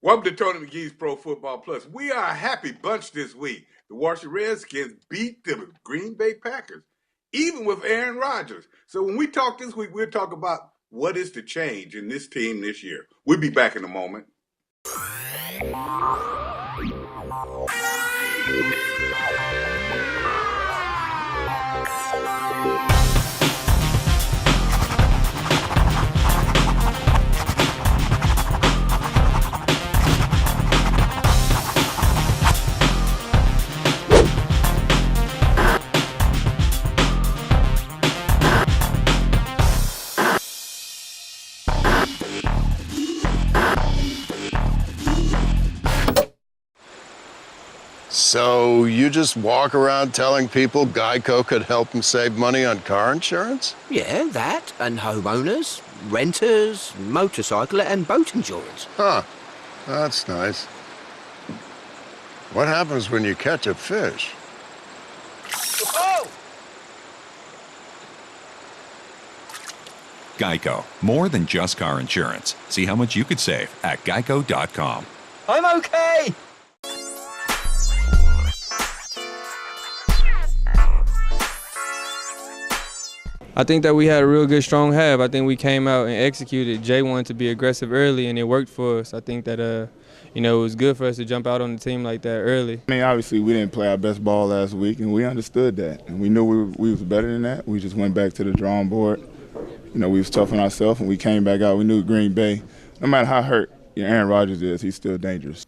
Welcome to Tony McGee's Pro Football Plus. We are a happy bunch this week. The Washington Redskins beat the Green Bay Packers, even with Aaron Rodgers. So when we talk this week, we'll talk about what is the change in this team this year. We'll be back in a moment. So you just walk around telling people Geico could help them save money on car insurance? Yeah, that, and homeowners, renters, motorcycle and boat insurance. Huh, that's nice. What happens when you catch a fish? Oh! Geico. More than just car insurance. See how much you could save at geico.com. I'm okay! I think that we had a real good, strong half. I think we came out and executed. Jay wanted to be aggressive early, and it worked for us. I think that, it was good for us to jump out on the team like that early. I mean, obviously, we didn't play our best ball last week, and we understood that. And we knew we was better than that. We just went back to the drawing board. We was tough on ourselves, and we came back out. We knew Green Bay, no matter how hurt Aaron Rodgers is, he's still dangerous.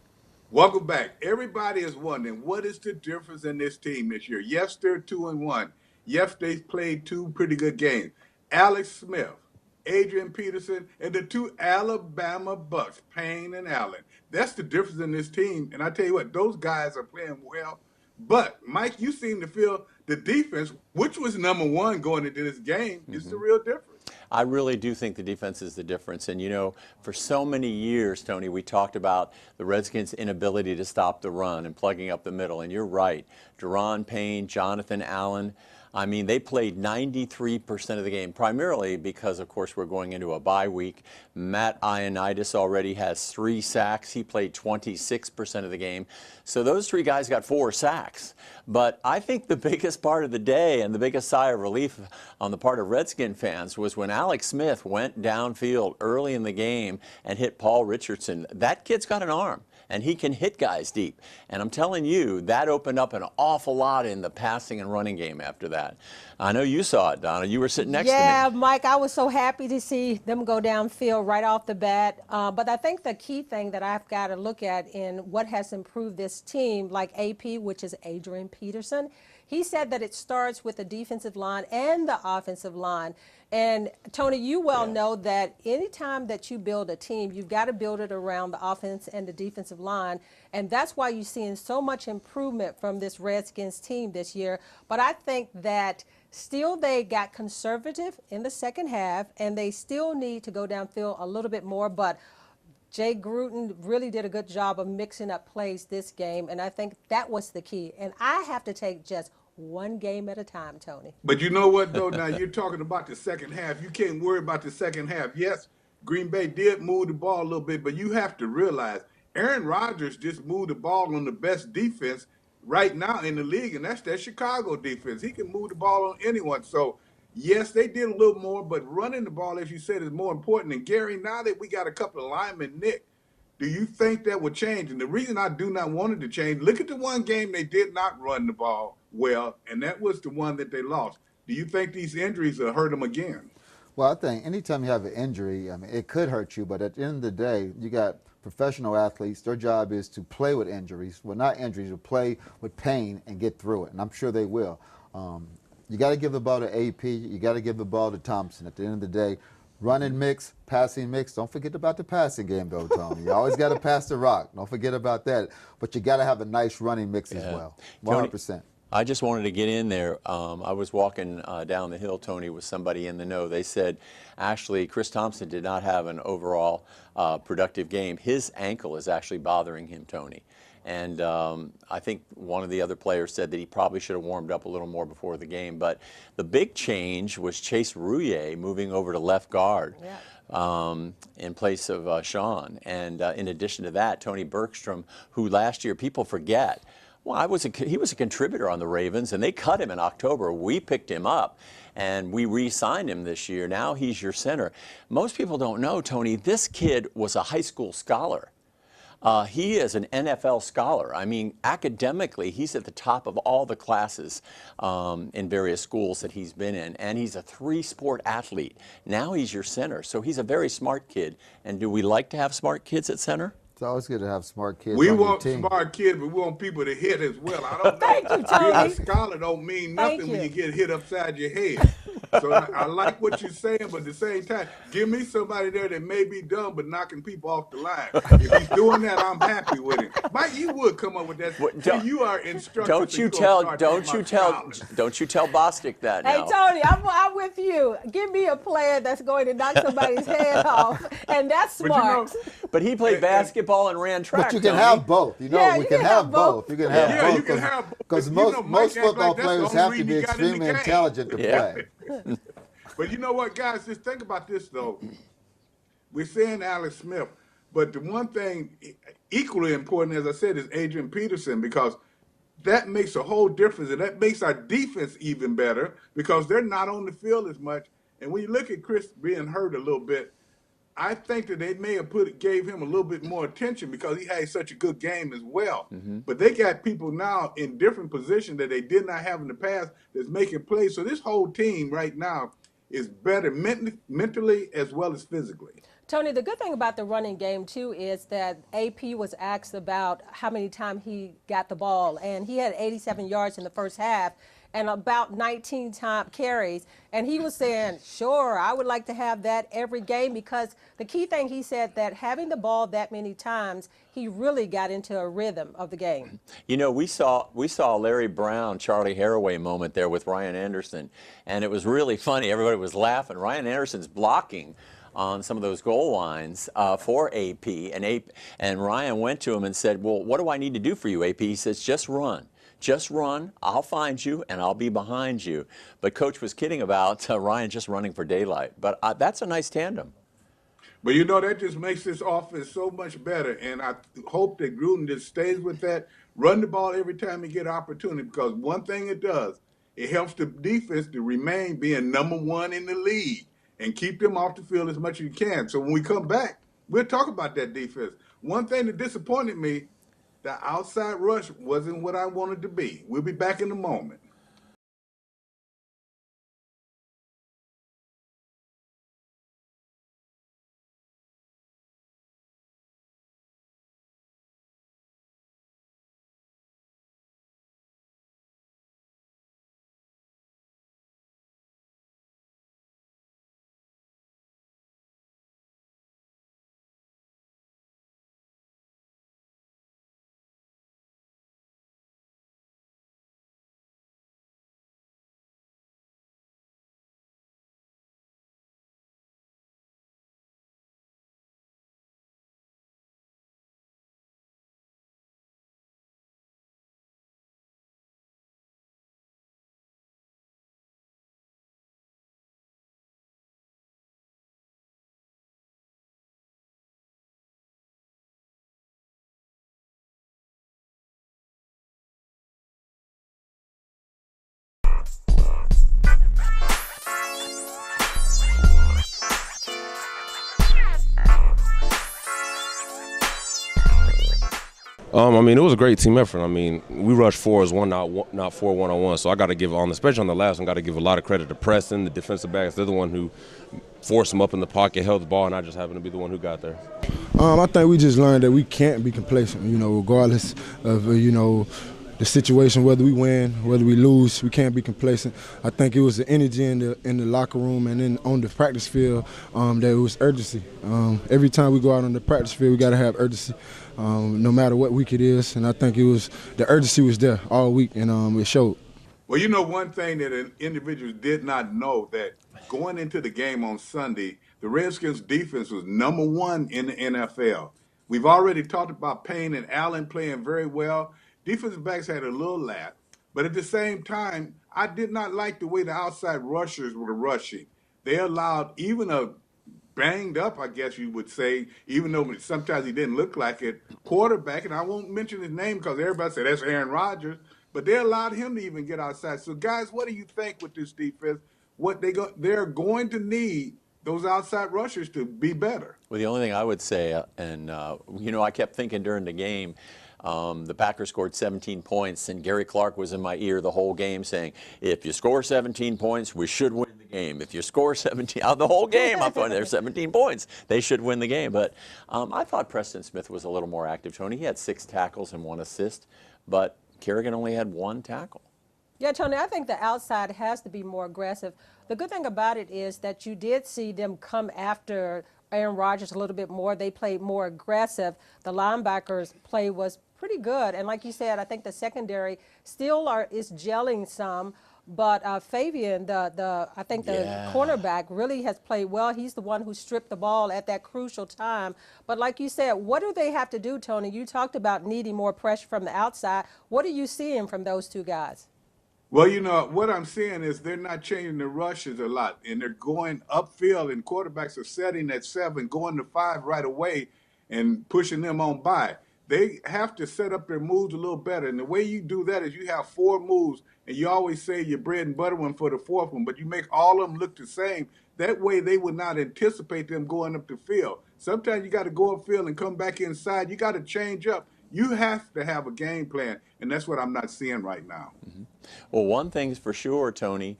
Welcome back. Everybody is wondering, what is the difference in this team this year? Yes, they're 2-1. Yes, they played two pretty good games. Alex Smith, Adrian Peterson, and the two Alabama Bucks, Payne and Allen. That's the difference in this team. And I tell you what, those guys are playing well. But, Mike, you seem to feel the defense, which was number one going into this game, is the real difference. I really do think the defense is the difference. And, for so many years, Tony, we talked about the Redskins' inability to stop the run and plugging up the middle. And you're right. Deron Payne, Jonathan Allen, I mean, they played 93% of the game, primarily because, of course, we're going into a bye week. Matt Ioannidis already has 3 sacks. He played 26% of the game. So those 3 guys got 4 sacks. But I think the biggest part of the day and the biggest sigh of relief on the part of Redskin fans was when Alex Smith went downfield early in the game and hit Paul Richardson. That kid's got an arm, and he can hit guys deep. And I'm telling you, that opened up an awful lot in the passing and running game after that. I know you saw it, Donna. You were sitting next to me. Yeah, Mike, I was so happy to see them go downfield right off the bat. But I think the key thing that I've got to look at in what has improved this team, like AP, which is Adrian Peterson, he said that it starts with the defensive line and the offensive line. And, Tony, you well know that anytime that you build a team, you've got to build it around the offense and the defensive line. And that's why you're seeing so much improvement from this Redskins team this year. But I think that still they got conservative in the second half, and they still need to go downfield a little bit more. But Jay Gruden really did a good job of mixing up plays this game, and I think that was the key. And I have to take just one game at a time, Tony. But you know what, though? Now, you're talking about the second half. You can't worry about the second half. Yes, Green Bay did move the ball a little bit, but you have to realize Aaron Rodgers just moved the ball on the best defense right now in the league, and that's that Chicago defense. He can move the ball on anyone. So, yes, they did a little more, but running the ball, as you said, is more important. And, Gary, now that we got a couple of linemen, Nick, do you think that would change? And the reason I do not want it to change, look at the one game they did not run the ball well, and that was the one that they lost. Do you think these injuries will hurt them again? Well, I think anytime you have an injury, I mean, it could hurt you, but at the end of the day, you got professional athletes. Their job is to play with injuries. Well, not injuries, to play with pain and get through it, and I'm sure they will. You got to give the ball to AP. You got to give the ball to Thompson. At the end of the day, running mix, passing mix. Don't forget about the passing game, though, Tony. You always got to pass the rock. Don't forget about that. But you got to have a nice running mix as well, 100%. I just wanted to get in there. I was walking down the hill, Tony, with somebody in the know. They said, actually, Chris Thompson did not have an overall productive game. His ankle is actually bothering him, Tony. And I think one of the other players said that he probably should have warmed up a little more before the game. But the big change was Chase Rouillet moving over to left guard. Yeah. in place of Sean. And in addition to that, Tony Bergstrom, who last year people forget, well, he was a contributor on the Ravens, and they cut him in October. We picked him up, and we re-signed him this year. Now he's your center. Most people don't know, Tony, this kid was a high school scholar. He is an NFL scholar. I mean, academically, he's at the top of all the classes in various schools that he's been in, and he's a three-sport athlete. Now he's your center, so he's a very smart kid. And do we like to have smart kids at center? It's always good to have smart kids We on your want team. smart kids, but we want people to hit as well. I don't know. Thank you, Tony. Being a scholar don't mean Thank nothing when you. you get hit upside your head. So I like what you're saying, but at the same time, give me somebody there that may be dumb but knocking people off the line. If he's doing that, I'm happy with it. Mike, you would come up with that. See, you are instructed. Don't you tell Bostic that Hey, now. Tony, I'm with you. Give me a player that's going to knock somebody's head off, and that's smart. But he played basketball and ran track. But you can Tony. have both. You know, Yeah, we you can have both. You can have Yeah, both. you can have. Because but, you know, most Mike act football like that's the players only have to reason be he got in the extremely game. intelligent to Yeah. play. But you know what, guys? Just think about this, though. We're saying Alex Smith, but the one thing equally important, as I said, is Adrian Peterson, because that makes a whole difference, and that makes our defense even better because they're not on the field as much. And when you look at Chris being hurt a little bit, I think that they may have gave him a little bit more attention because he had such a good game as well. But they got people now in different positions that they did not have in the past that's making plays. So this whole team right now is better mentally as well as physically. Tony, the good thing about the running game, too, is that AP was asked about how many times he got the ball, and he had 87 yards in the first half and about 19 carries. And he was saying, sure, I would like to have that every game, because the key thing, he said, that having the ball that many times, he really got into a rhythm of the game. You know, we saw a Larry Brown, Charlie Haraway moment there with Ryan Anderson, and it was really funny. Everybody was laughing. Ryan Anderson's blocking on some of those goal lines for AP, and Ryan went to him and said, well, what do I need to do for you, AP? He says, just run. Just run, I'll find you, and I'll be behind you. But Coach was kidding about Ryan just running for daylight. But that's a nice tandem. But, you know, that just makes this offense so much better, and I hope that Gruden just stays with that, run the ball every time he get opportunity, because one thing it does, it helps the defense to remain being #1 in the league and keep them off the field as much as you can. So when we come back, we'll talk about that defense. One thing that disappointed me, the outside rush wasn't what I wanted to be. We'll be back in a moment. I mean, it was a great team effort. I mean, we rushed 4 as one, not 4 one-on-one. So I got to give especially on the last one, got to give a lot of credit to Preston, the defensive backs. They're the one who forced them up in the pocket, held the ball, and I just happened to be the one who got there. I think we just learned that we can't be complacent. You know, regardless of the situation, whether we win, whether we lose, we can't be complacent. I think it was the energy in the locker room and then on the practice field that it was urgency. Every time we go out on the practice field, we got to have urgency, no matter what week it is. And I think the urgency was there all week, and it showed. Well, you know, one thing that individuals did not know, that going into the game on Sunday, the Redskins defense was #1 in the NFL. We've already talked about Payne and Allen playing very well. Defensive backs had a little lap, but at the same time, I did not like the way the outside rushers were rushing. They allowed even a banged up, I guess you would say, even though sometimes he didn't look like it. Quarterback, and I won't mention his name because everybody said that's Aaron Rodgers, but they allowed him to even get outside. So, guys, what do you think with this defense? They're going to need those outside rushers to be better. Well, the only thing I would say, I kept thinking during the game, the Packers scored 17 points, and Gary Clark was in my ear the whole game saying, if you score 17 points, we should win the game. If you score 17, the whole game, I'm throwing there's 17 points. They should win the game. But I thought Preston Smith was a little more active, Tony. He had 6 tackles and 1 assist, but Kerrigan only had 1 tackle. Yeah, Tony, I think the outside has to be more aggressive. The good thing about it is that you did see them come after Aaron Rodgers a little bit more. They played more aggressive. The linebackers' play was pretty good. And like you said, I think the secondary still is gelling some. But Fabian, I think the cornerback, really has played well. He's the one who stripped the ball at that crucial time. But like you said, what do they have to do, Tony? You talked about needing more pressure from the outside. What are you seeing from those two guys? Well, what I'm seeing is they're not changing the rushes a lot, and they're going upfield, and quarterbacks are setting at 7, going to 5 right away and pushing them on by. They have to set up their moves a little better, and the way you do that is you have 4 moves, and you always say your bread and butter one for the 4th one, but you make all of them look the same. That way they would not anticipate them going up the field. Sometimes you got to go upfield and come back inside. You got to change up. You have to have a game plan, and that's what I'm not seeing right now. Mm-hmm. Well, one thing's for sure, Tony,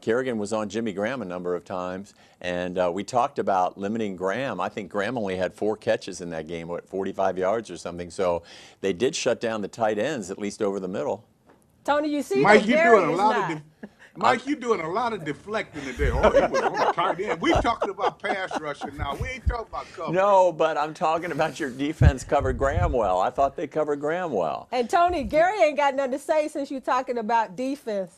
Kerrigan was on Jimmy Graham a number of times, and we talked about limiting Graham. I think Graham only had 4 catches in that game, 45 yards or something, so they did shut down the tight ends, at least over the middle. Tony, you see Mike, that Gary is not. Mike, you're doing a lot of deflecting today. Oh, he was on the tight end. We're talking about pass rushing now. We ain't talking about cover. No, but I'm talking about your defense covered Graham well. I thought they covered Graham well. And, Tony, Gary ain't got nothing to say since you're talking about defense.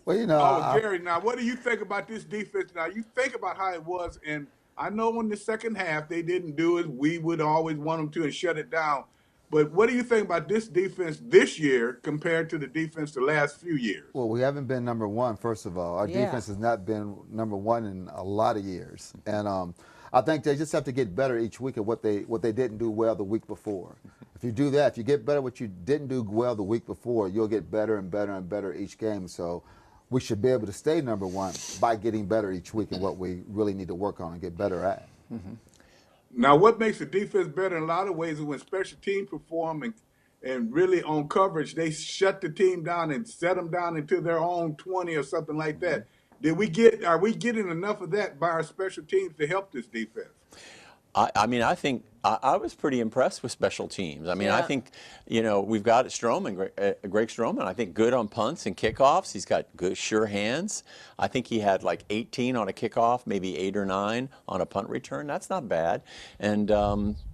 Well, Gary, now, what do you think about this defense? Now, you think about how it was, and I know in the second half they didn't do it. We would always want them to and shut it down. But what do you think about this defense this year compared to the defense the last few years? Well, we haven't been number 1, first of all. Our defense has not been number 1 in a lot of years. And I think they just have to get better each week at what they didn't do well the week before. If you do that, if you get better at what you didn't do well the week before, you'll get better and better and better each game. So we should be able to stay number 1 by getting better each week in what we really need to work on and get better at. Mm-hmm. Now, what makes the defense better in a lot of ways is when special teams perform and really on coverage, they shut the team down and set them down into their own 20 or something like that. Are we getting enough of that by our special teams to help this defense? I think I was pretty impressed with special teams. I mean, I think, we've got Greg Stroman, I think good on punts and kickoffs. He's got good, sure hands. I think he had like 18 on a kickoff, maybe 8 or 9 on a punt return. That's not bad. And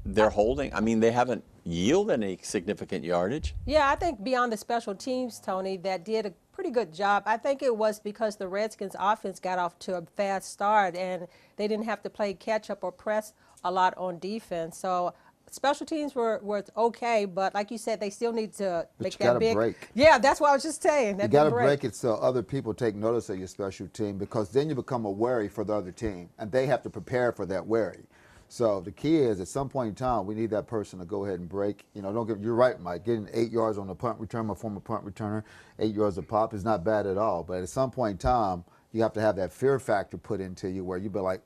they're holding. I mean, they haven't yielded any significant yardage. Yeah, I think beyond the special teams, Tony, that did a pretty good job. I think it was because the Redskins offense got off to a fast start and they didn't have to play catch up or press a lot on defense. So special teams were okay, but like you said, they still need to make that big break. Yeah, that's what I was just saying. You got to break it so other people take notice of your special team, because then you become a worry for the other team, and they have to prepare for that worry. So the key is, at some point in time, we need that person to go ahead and break. You're right, Mike. Getting 8 yards on the punt return, my former punt returner, 8 yards a pop is not bad at all. But at some point in time, you have to have that fear factor put into you where you be like,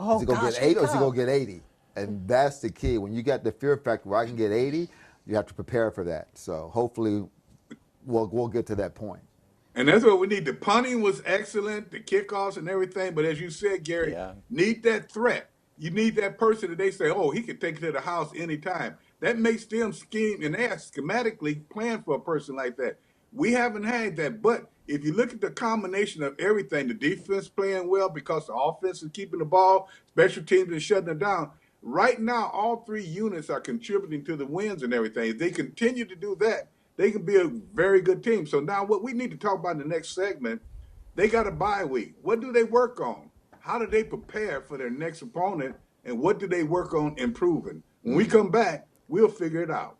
is he going to get 8 or is he going to get 80? And that's the key. When you got the fear factor where I can get 80, you have to prepare for that. So hopefully we'll get to that point. And that's what we need. The punting was excellent, the kickoffs and everything. But as you said, Gary, need that threat. You need that person that they say, oh, he can take it to the house anytime. That makes them scheme, and they are schematically planned for a person like that. We haven't had that. But if you look at the combination of everything, the defense playing well because the offense is keeping the ball, special teams is shutting it down. Right now, all 3 units are contributing to the wins and everything. If they continue to do that, they can be a very good team. So now what we need to talk about in the next segment, they got a bye week. What do they work on? How do they prepare for their next opponent? And what do they work on improving? When we come back, we'll figure it out.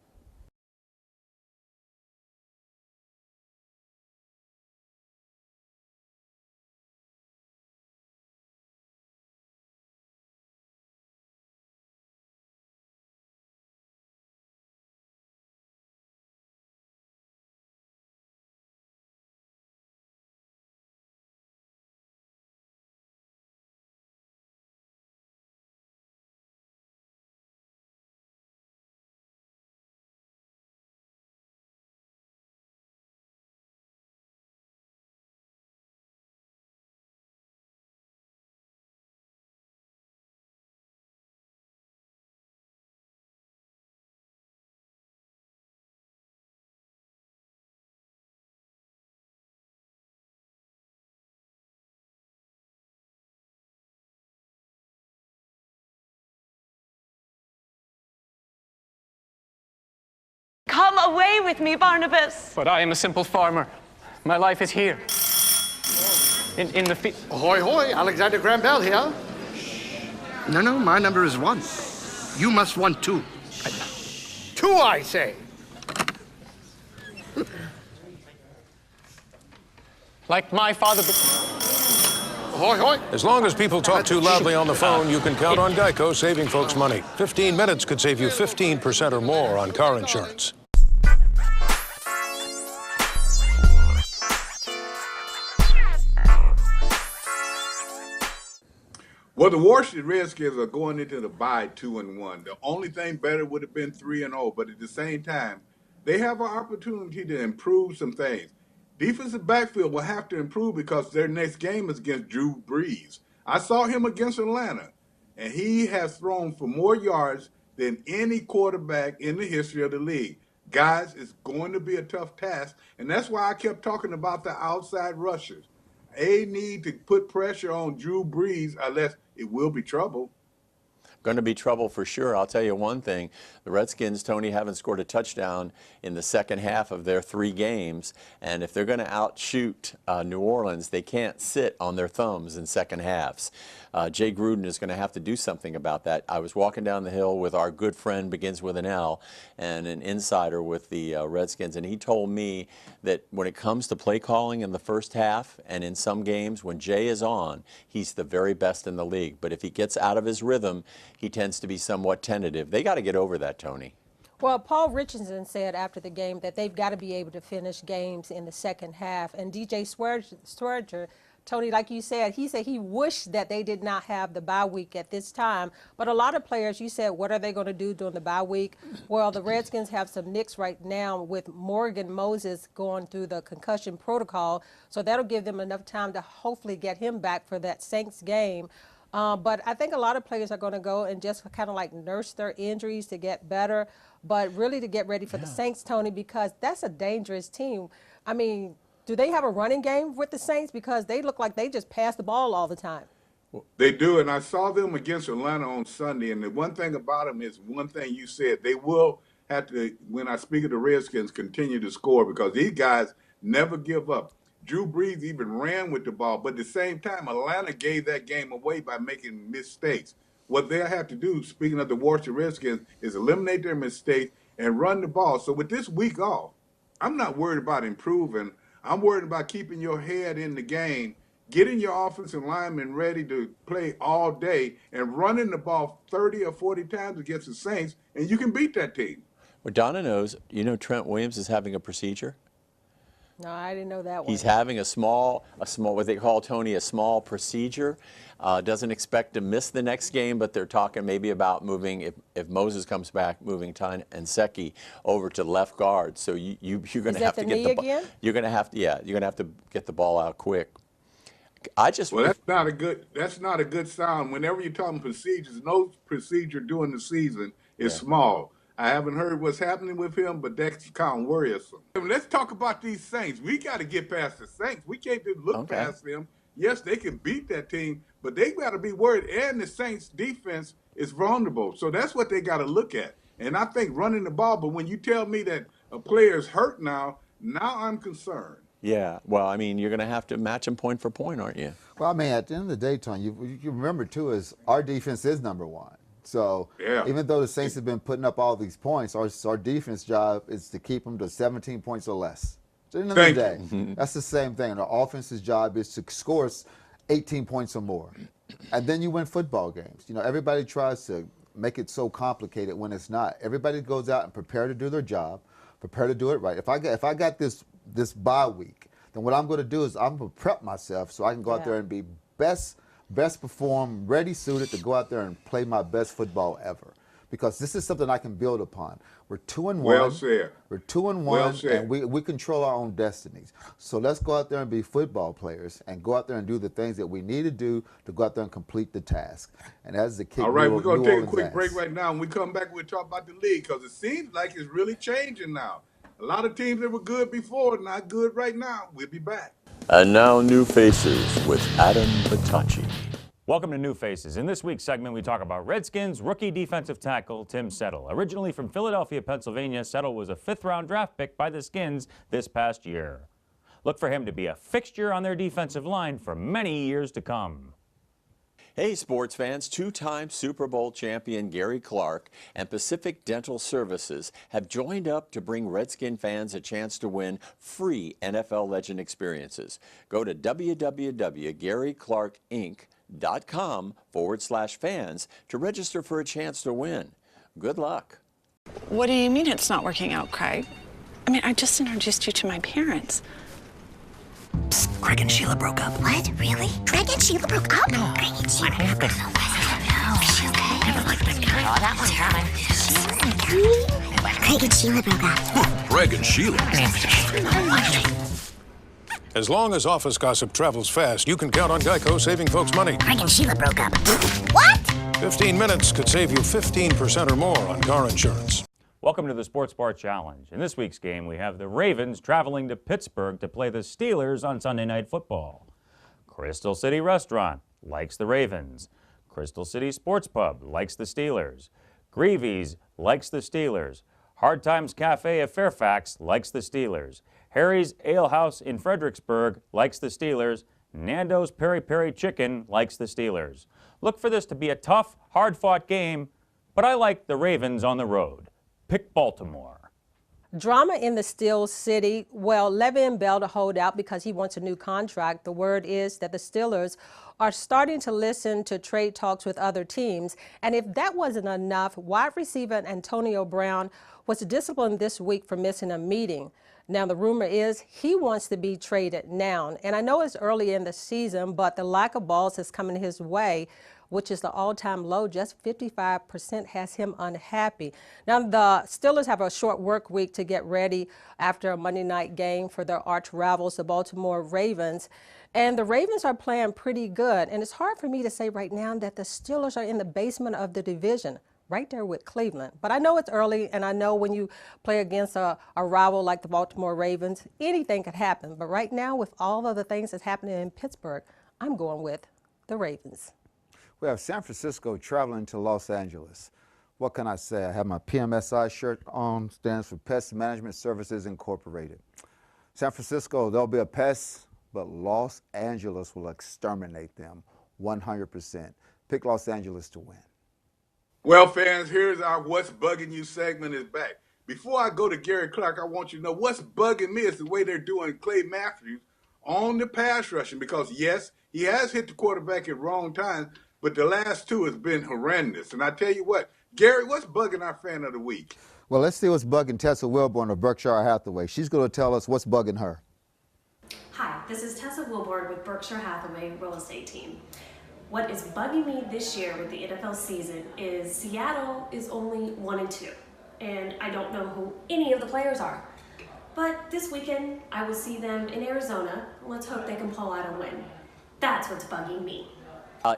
Come away with me, Barnabas. But I am a simple farmer. My life is here. In the field. Ahoy, hoy, Alexander Graham Bell here. No, my number is 1. You must want 2. 2, I say. Like my father. Ahoy, hoy. As long as people talk too loudly on the phone, you can count on Geico saving folks money. 15 minutes could save you 15% or more on car insurance. Well, the Washington Redskins are going into the bye 2-1. The only thing better would have been 3-0, but at the same time, they have an opportunity to improve some things. Defensive backfield will have to improve because their next game is against Drew Brees. I saw him against Atlanta, and he has thrown for more yards than any quarterback in the history of the league. Guys, it's going to be a tough task, and that's why I kept talking about the outside rushers. They need to put pressure on Drew Brees, unless it will be trouble. Going to be trouble for sure. I'll tell you one thing. The Redskins, Tony, haven't scored a touchdown in the second half of their 3 games. And if they're going to outshoot New Orleans, they can't sit on their thumbs in second halves. Jay Gruden is going to have to do something about that. I was walking down the hill with our good friend, begins with an L, and an insider with the Redskins, and he told me that when it comes to play calling in the first half and in some games, when Jay is on, he's the very best in the league. But if he gets out of his rhythm, he tends to be somewhat tentative. They got to get over that, Tony. Well, Paul Richardson said after the game that they've got to be able to finish games in the second half. And DJ Swearinger, Tony, like you said he wished that they did not have the bye week at this time. But a lot of players, you said, what are they going to do during the bye week? Well, the Redskins have some nicks right now with Morgan Moses going through the concussion protocol. So that'll give them enough time to hopefully get him back for that Saints game. But I think a lot of players are going to go and just kind of like nurse their injuries to get better, but really to get ready for the Saints, Tony, because that's a dangerous team. I mean, do they have a running game with the Saints? Because they look like they just pass the ball all the time. They do, and I saw them against Atlanta on Sunday, and the one thing about them is one thing you said, they will have to, when I speak of the Redskins, continue to score because these guys never give up. Drew Brees even ran with the ball, but at the same time, Atlanta gave that game away by making mistakes. What they'll have to do, speaking of the Washington Redskins, is eliminate their mistakes and run the ball. So with this week off, I'm not worried about improving. I'm worried about keeping your head in the game, getting your offensive linemen ready to play all day, and running the ball 30 or 40 times against the Saints, and you can beat that team. Well, Donna knows, you know, Trent Williams is having a procedure. No, I didn't know that one. He's having a small, what they call, Tony, a small procedure. Doesn't expect to miss the next game, but they're talking maybe about moving, if Moses comes back, moving Tyne and Secchi over to left guard. So you're going to have to get the ball. You're going to have to, you're going to have to get the ball out quick. Well, that's not a good sign. Whenever you're talking procedures, no procedure during the season is small. I haven't heard what's happening with him, but that's kind of worrisome. Let's talk about these Saints. We got to get past the Saints. We can't just look past them. Yes, they can beat that team, but they got to be worried. And the Saints' defense is vulnerable. So that's what they got to look at. And I think running the ball, but when you tell me that a player is hurt now I'm concerned. Yeah, well, I mean, you're going to have to match them point for point, aren't you? Well, I mean, at the end of the day, Tony, you remember, too, is our defense is number one. So even though the Saints have been putting up all these points, our defense job is to keep them to 17 points or less. So at the end of the day, that's the same thing. Our offense's job is to score 18 points or more. And then you win football games. You know, everybody tries to make it so complicated when it's not. Everybody goes out and prepare to do their job, prepare to do it right. If I got this bye week, then what I'm going to do is I'm going to prep myself so I can go out there and be best perform, ready suited to go out there and play my best football ever. Because this is something I can build upon. We're 2-1. Well said. We're 2-1, well said. And we control our own destinies. So let's go out there and be football players and go out there and do the things that we need to do to go out there and complete the task. And as the kick. All right, we're going to take a quick break right now. When we come back, we'll talk about the league because it seems like it's really changing now. A lot of teams that were good before, not good right now. We'll be back. And now new faces with Adam Batachi. Welcome to New Faces. In this week's segment, we talk about Redskins rookie defensive tackle Tim Settle. Originally from Philadelphia, Pennsylvania, Settle was a 5th-round draft pick by the Skins this past year. Look for him to be a fixture on their defensive line for many years to come. Hey, sports fans, 2-time Super Bowl champion Gary Clark and Pacific Dental Services have joined up to bring Redskin fans a chance to win free NFL Legend experiences. Go to www.garyclarkinc.com/fans to register for a chance to win. Good luck. What do you mean it's not working out, Craig? I mean, I just introduced you to my parents. Psst, Craig and Sheila broke up. What? Really? Craig and Sheila broke up? No. Craig and Sheila broke up. No. She's okay. Never liked that guy. Oh, that one's coming. Craig and Sheila broke up. Craig and Sheila. As long as office gossip travels fast, you can count on Geico saving folks money. Craig and Sheila broke up. What? 15 minutes could save you 15% or more on car insurance. Welcome to the Sports Bar Challenge. In this week's game, we have the Ravens traveling to Pittsburgh to play the Steelers on Sunday Night Football. Crystal City Restaurant likes the Ravens. Crystal City Sports Pub likes the Steelers. Greavy's likes the Steelers. Hard Times Cafe of Fairfax likes the Steelers. Harry's Ale House in Fredericksburg likes the Steelers. Nando's Peri Peri Chicken likes the Steelers. Look for this to be a tough, hard-fought game, but I like the Ravens on the road. Pick Baltimore. Drama in the Steel City. Well, Le'Veon Bell to hold out because he wants a new contract. The word is that the Steelers are starting to listen to trade talks with other teams. And if that wasn't enough, wide receiver Antonio Brown was disciplined this week for missing a meeting. Now, the rumor is he wants to be traded now. And I know it's early in the season, but the lack of balls is coming his way, which is the all-time low. Just 55% has him unhappy. Now, the Steelers have a short work week to get ready after a Monday night game for their arch rivals, the Baltimore Ravens. And the Ravens are playing pretty good. And it's hard for me to say right now that the Steelers are in the basement of the division, right there with Cleveland. But I know it's early, and I know when you play against a rival like the Baltimore Ravens, anything could happen. But right now, with all of the things that's happening in Pittsburgh, I'm going with the Ravens. We have San Francisco traveling to Los Angeles. What can I say? I have my PMSI shirt on, stands for Pest Management Services Incorporated. San Francisco, they'll be a pest, but Los Angeles will exterminate them 100%. Pick Los Angeles to win. Well, fans, here's our What's Bugging You segment is back. Before I go to Gary Clark, I want you to know what's bugging me is the way they're doing Clay Matthews on the pass rushing, because, yes, he has hit the quarterback at wrong times, but the last two has been horrendous. And I tell you what, Gary, what's bugging our fan of the week? Well, let's see what's bugging Tessa Wilborn of Berkshire Hathaway. She's going to tell us what's bugging her. Hi, this is Tessa Wilborn with Berkshire Hathaway Real Estate Team. What is bugging me this year with the NFL season is Seattle is only 1-2, and I don't know who any of the players are. But this weekend, I will see them in Arizona. Let's hope they can pull out a win. That's what's bugging me.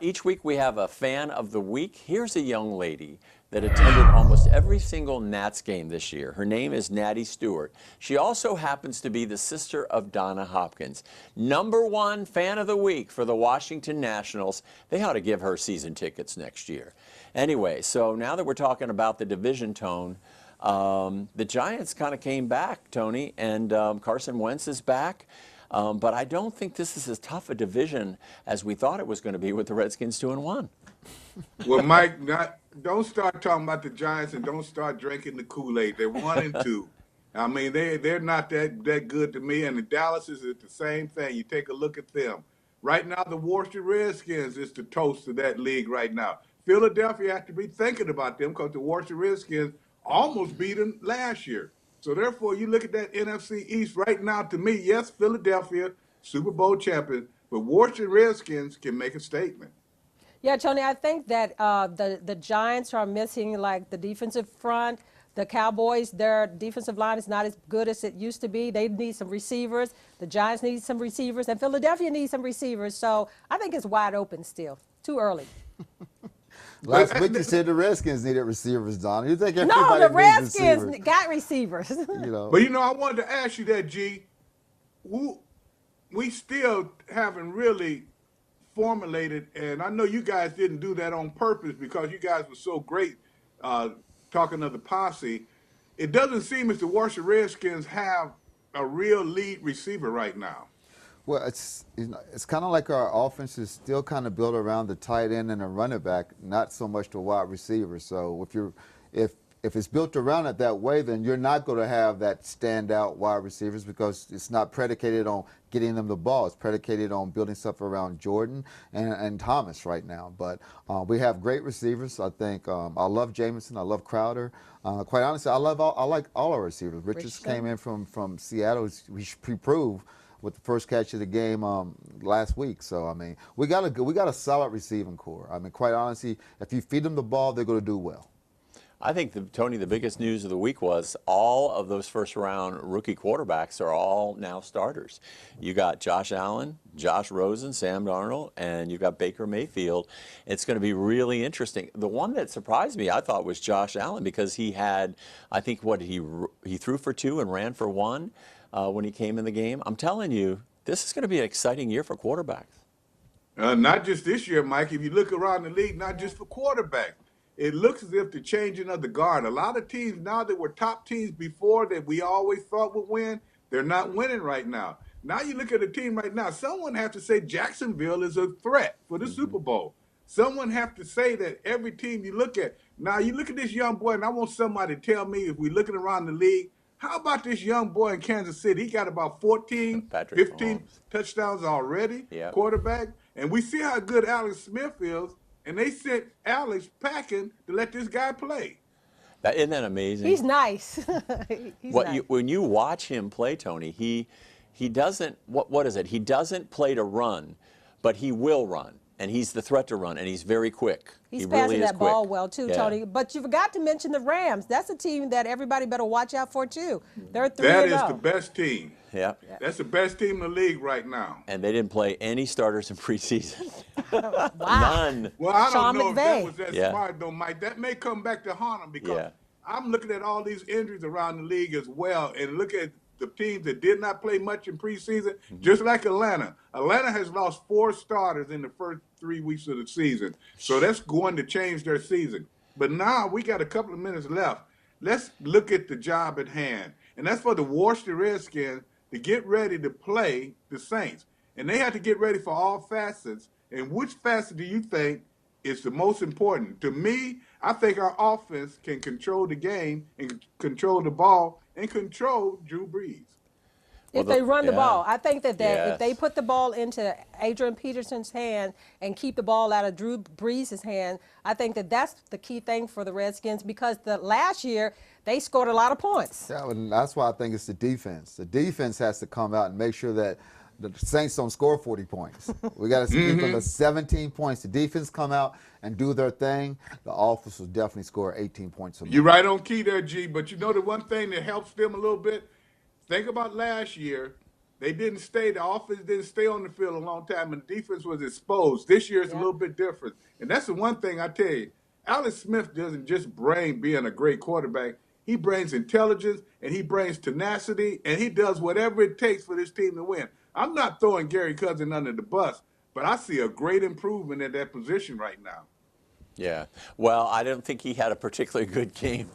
Each week we have a fan of the week. Here's a young lady that attended almost every single Nats game this year. Her name is Natty Stewart. She also happens to be the sister of Donna Hopkins. #1 fan of the week for the Washington Nationals. They ought to give her season tickets next year. Anyway, so now that we're talking about the division, Tone, the Giants kind of came back, Tony, and Carson Wentz is back. But I don't think this is as tough a division as we thought it was going to be with the Redskins 2-1. Well, Mike, don't start talking about the Giants and don't start drinking the Kool-Aid. They're 1-2. I mean, they're not that good to me. And the Dallas is the same thing. You take a look at them. Right now, the Washington Redskins is the toast of that league right now. Philadelphia has to be thinking about them because the Washington Redskins almost beat them last year. So, therefore, you look at that NFC East right now, to me, yes, Philadelphia, Super Bowl champion, but Washington Redskins can make a statement. Yeah, Tony, I think that the Giants are missing, like, the defensive front. The Cowboys, their defensive line is not as good as it used to be. They need some receivers. The Giants need some receivers, and Philadelphia needs some receivers. So I think it's wide open still. Too early. Last week you said the Redskins needed receivers, Don. You think everybody No, the needs Redskins receivers? got receivers. You know. But, I wanted to ask you that, G. We still haven't really formulated, and I know you guys didn't do that on purpose because you guys were so great talking of the posse. It doesn't seem as the Washington Redskins have a real lead receiver right now. Well, it's kind of like our offense is still kind of built around the tight end and a running back, not so much the wide receiver. So if it's built around it that way, then you're not going to have that standout wide receivers because it's not predicated on getting them the ball. It's predicated on building stuff around Jordan and Thomas right now. But we have great receivers. I think I love Jamison. I love Crowder. Quite honestly, I like all our receivers. Richards came in from Seattle. He proved with the first catch of the game last week. So, I mean, we got a solid receiving core. I mean, quite honestly, if you feed them the ball, they're going to do well. I think, Tony, the biggest news of the week was all of those first-round rookie quarterbacks are all now starters. You got Josh Allen, Josh Rosen, Sam Darnold, and you've got Baker Mayfield. It's going to be really interesting. The one that surprised me, I thought, was Josh Allen because he had, I think, he threw for 2 and ran for 1 when he came in the game. I'm telling you, this is going to be an exciting year for quarterbacks. Not just this year, Mike. If you look around the league, not just for quarterbacks. It looks as if the changing of the guard. A lot of teams now that were top teams before that we always thought would win, they're not winning right now. Now you look at the team right now, someone has to say Jacksonville is a threat for the Super Bowl. Someone have to say that every team you look at. Now you look at this young boy, and I want somebody to tell me if we're looking around the league, how about this young boy in Kansas City? He got about 14, 15 touchdowns already, quarterback. And we see how good Alex Smith is. And they sent Alex packing to let this guy play. Isn't that amazing? He's nice. When you watch him play, Tony, he doesn't, what is it? He doesn't play to run, but he will run. And he's the threat to run, and he's very quick. He's passing that ball well, too, Tony. But you forgot to mention the Rams. That's a team that everybody better watch out for, too. They're 3-0. That is the best team. Yeah. That's the best team in the league right now. And they didn't play any starters in preseason. Wow. None. Well, I Sean don't know McVay. if that was that smart, though, Mike. That may come back to haunt them because I'm looking at all these injuries around the league as well and look at the teams that did not play much in preseason, just like Atlanta. Atlanta has lost 4 starters in the first 3 weeks of the season. So that's going to change their season. But now we got a couple of minutes left. Let's look at the job at hand. And that's for the Washington Redskins to get ready to play the Saints. And they have to get ready for all facets. And which facet do you think is the most important? To me, I think our offense can control the game and control the ball and control Drew Brees. If they run the ball. I think that if they put the ball into Adrian Peterson's hand and keep the ball out of Drew Brees' hand, I think that that's the key thing for the Redskins because last year they scored a lot of points. Yeah, and that's why I think it's the defense. The defense has to come out and make sure that the Saints don't score 40 points. We got to keep them to 17 points. The defense come out and do their thing. The offense will definitely score 18 points. You're right on key there, G. But you know the one thing that helps them a little bit? Think about last year. The offense didn't stay on the field a long time, and the defense was exposed. This year is a little bit different. And that's the one thing I tell you. Alex Smith doesn't just bring being a great quarterback. He brings intelligence, and he brings tenacity, and he does whatever it takes for this team to win. I'm not throwing Gary Cousin under the bus, but I see a great improvement in that position right now. Yeah. Well, I don't think he had a particularly good game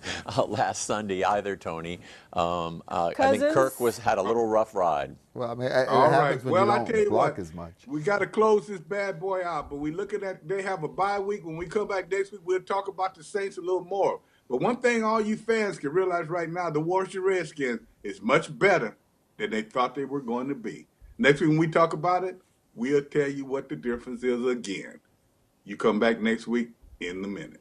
last Sunday either, Tony. I think Kirk had a little rough ride. Well, I mean, it happens when you I tell you block what, as much. We got to close this bad boy out, but we looking at they have a bye week. When we come back next week, we'll talk about the Saints a little more. But one thing all you fans can realize right now, the Washington Redskins is much better than they thought they were going to be. Next week when we talk about it, we'll tell you what the difference is again. You come back next week in the minute.